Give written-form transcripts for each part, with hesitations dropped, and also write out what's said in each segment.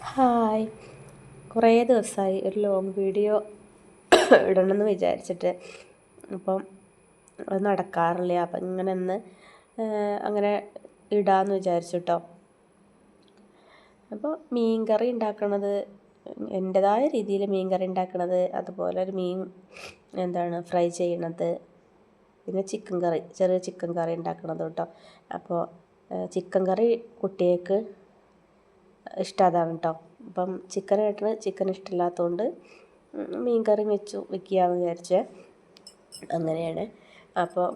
Hi, കുറേ ദിവസമായി ഒരു ലോങ് വീഡിയോ ഇടണമെന്ന് വിചാരിച്ചിട്ട്. അപ്പം അത് നടക്കാറില്ല. അപ്പം ഇങ്ങനെ ഒന്ന് അങ്ങനെ ഇടാമെന്ന് വിചാരിച്ചു കേട്ടോ. അപ്പോൾ മീൻ കറി ഉണ്ടാക്കണത് എൻ്റെതായ രീതിയിൽ മീൻ കറി ഉണ്ടാക്കണത്, അതുപോലെ ഒരു മീൻ ഫ്രൈ ചെയ്യണത്, പിന്നെ ചിക്കൻ കറി, ചെറിയ ചിക്കൻ കറി ഉണ്ടാക്കണത് കേട്ടോ. അപ്പോൾ ചിക്കൻ കറി കുട്ടികൾക്ക് ഇഷ്ടം അതാണ് കേട്ടോ. അപ്പം ചിക്കൻ ഇഷ്ടമില്ലാത്തതുകൊണ്ട് മീൻ കറി വെക്കുകയെന്ന് വിചാരിച്ചേ. അങ്ങനെയാണ്. അപ്പോൾ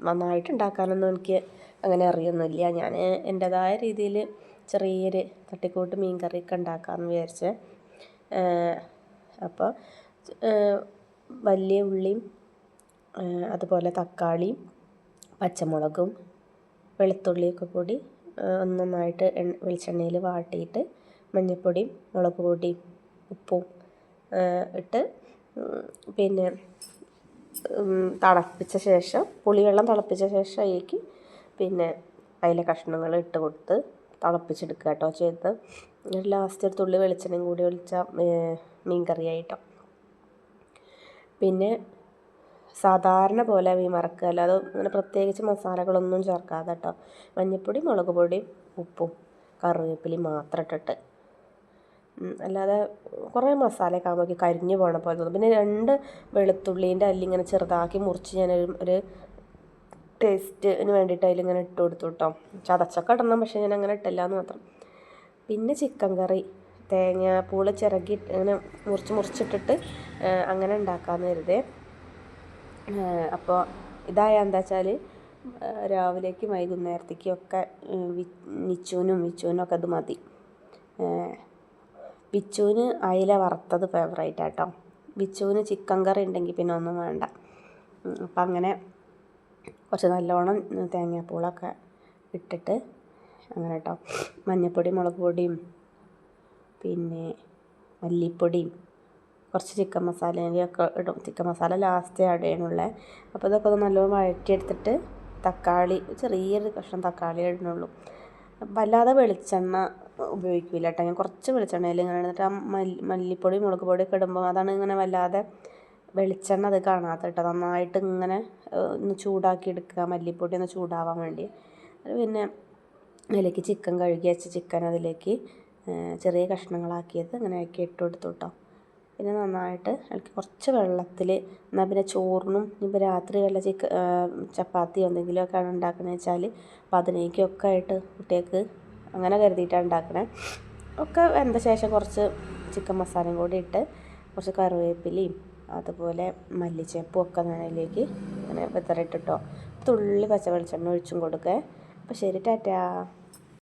നന്നായിട്ട് ഉണ്ടാക്കാനൊന്നും എനിക്ക് അങ്ങനെ അറിയൊന്നുമില്ല. ഞാൻ എൻ്റെതായ രീതിയിൽ ചെറിയൊരു തട്ടിക്കൂട്ട് മീൻ കറിയൊക്കെ ഉണ്ടാക്കാമെന്ന് വിചാരിച്ചേ. അപ്പോൾ വലിയ ഉള്ളിയും അതുപോലെ തക്കാളിയും പച്ചമുളകും വെളുത്തുള്ളിയൊക്കെ കൂടി നന്നായിട്ട് വെളിച്ചെണ്ണയിൽ വാട്ടിയിട്ട് മഞ്ഞൾപ്പൊടിയും മുളക് പൊടിയും ഉപ്പും ഇട്ട് പിന്നെ തിളപ്പിച്ച ശേഷം പുളിവെള്ളം തിളപ്പിച്ച ശേഷം അതിലേക്ക് പിന്നെ അതിലെ കഷ്ണങ്ങൾ ഇട്ട് കൊടുത്ത് തിളപ്പിച്ചെടുക്കുക കേട്ടോ ചെയ്ത്. ലാസ്റ്റ് ഒരു തുള്ളി വെളിച്ചെണ്ണയും കൂടി ഒഴിച്ചാൽ മീൻ കറിയായിട്ടോ. പിന്നെ സാധാരണ പോലെ മീൻ വറക്കുക, അല്ലാതെ അങ്ങനെ പ്രത്യേകിച്ച് മസാലകളൊന്നും ചേർക്കാതെ കേട്ടോ. മഞ്ഞൾപ്പൊടി, മുളക് പൊടിയും ഉപ്പും കറിവേപ്പിലയും മാത്രം ഇട്ടിട്ട്, അല്ലാതെ കുറേ മസാലയൊക്കെ ആകുമ്പോൾ കരിഞ്ഞു പോകണ പോലെ തോന്നും. പിന്നെ 2 വെളുത്തുള്ളീൻ്റെ അല്ലിങ്ങനെ ചെറുതാക്കി മുറിച്ച് ഞാനൊരു ടേസ്റ്റിന് വേണ്ടിയിട്ട് അതിലിങ്ങനെ ഇട്ട് കൊടുത്തു കേട്ടോ. ചതച്ചൊക്കെ ഇടണം, പക്ഷേ ഞാൻ അങ്ങനെ ഇട്ടില്ല എന്ന് മാത്രം. പിന്നെ ചിക്കൻ കറി തേങ്ങാപ്പൂള് ചിരകി ഇങ്ങനെ മുറിച്ചിട്ടിട്ട് അങ്ങനെ ഉണ്ടാക്കാമെന്ന് കരുതേ. അപ്പോൾ എന്താ വെച്ചാൽ രാവിലേക്കും വൈകുന്നേരത്തേക്കും ഒക്കെ വിച്ചുവിനും ഒക്കെ ഇത് മതി. വിച്ചുവിന് അയില വറുത്തത് ഫേവറേറ്റ് ആട്ടോ. വിച്ചുവിന് ചിക്കൻ കറി ഉണ്ടെങ്കിൽ പിന്നെ ഒന്നും വേണ്ട. അപ്പം അങ്ങനെ കുറച്ച് നല്ലോണം തേങ്ങാപ്പൂളൊക്കെ ഇട്ടിട്ട് അങ്ങനെ കേട്ടോ. മഞ്ഞൾപ്പൊടി, മുളക് പൊടിയും പിന്നെ മല്ലിപ്പൊടിയും കുറച്ച് ചിക്കൻ മസാലയൊക്കെ ഇടും. ചിക്കൻ മസാല ലാസ്റ്റ് ആഡ് ചെയ്യണുള്ളേ. അപ്പോൾ ഇതൊക്കെ ഒന്ന് നല്ലോണം വഴറ്റിയെടുത്തിട്ട് തക്കാളി, ചെറിയൊരു കഷ്ണം തക്കാളി ഇടണുള്ളൂ. വല്ലാതെ വെളിച്ചെണ്ണ ഉപയോഗിക്കില്ല കേട്ടോ. ഞാൻ കുറച്ച് വെളിച്ചെണ്ണയിൽ ഇങ്ങനെ എന്നിട്ട് ആ മല്ലിപ്പൊടി മുളക് പൊടിയൊക്കെ ഇടുമ്പോൾ അതാണ് ഇങ്ങനെ വല്ലാതെ വെളിച്ചെണ്ണ അത് കാണാത്ത കേട്ടോ. നന്നായിട്ട് ഇങ്ങനെ ഒന്ന് ചൂടാക്കി എടുക്കുക, മല്ലിപ്പൊടി ഒന്ന് ചൂടാവാൻ വേണ്ടി. പിന്നെ അതിലേക്ക് ചിക്കൻ കഴുകി വെച്ച ചിക്കൻ അതിലേക്ക് ചെറിയ കഷ്ണങ്ങളാക്കിയത് അങ്ങനെ ആക്കി ഇട്ട് കൊടുത്തു കേട്ടോ. പിന്നെ നന്നായിട്ട് അതിലേക്ക് കുറച്ച് വെള്ളത്തിൽ, എന്നാൽ പിന്നെ ചോറിനും ഇപ്പോൾ രാത്രി വല്ല ചപ്പാത്തിയോ എന്തെങ്കിലുമൊക്കെയാണ് ഉണ്ടാക്കണമെന്ന് വെച്ചാൽ അപ്പോൾ അതിലേക്കൊക്കെ ആയിട്ട് കുട്ടികൾക്ക് അങ്ങനെ കരുതിയിട്ടാണ് ഉണ്ടാക്കണേ. ഒക്കെ വെന്ത ശേഷം കുറച്ച് ചിക്കൻ മസാലയും കൂടി ഇട്ട് കുറച്ച് കറിവേപ്പിലയും അതുപോലെ മല്ലിച്ചേപ്പും ഒക്കെ അതിലേക്ക് അങ്ങനെ വിതറിയിട്ടിട്ടോ. തുള്ളി പച്ച വെളിച്ചെണ്ണ ഒഴിച്ചും കൊടുക്കുക. അപ്പോൾ ശരി, ടാറ്റാ.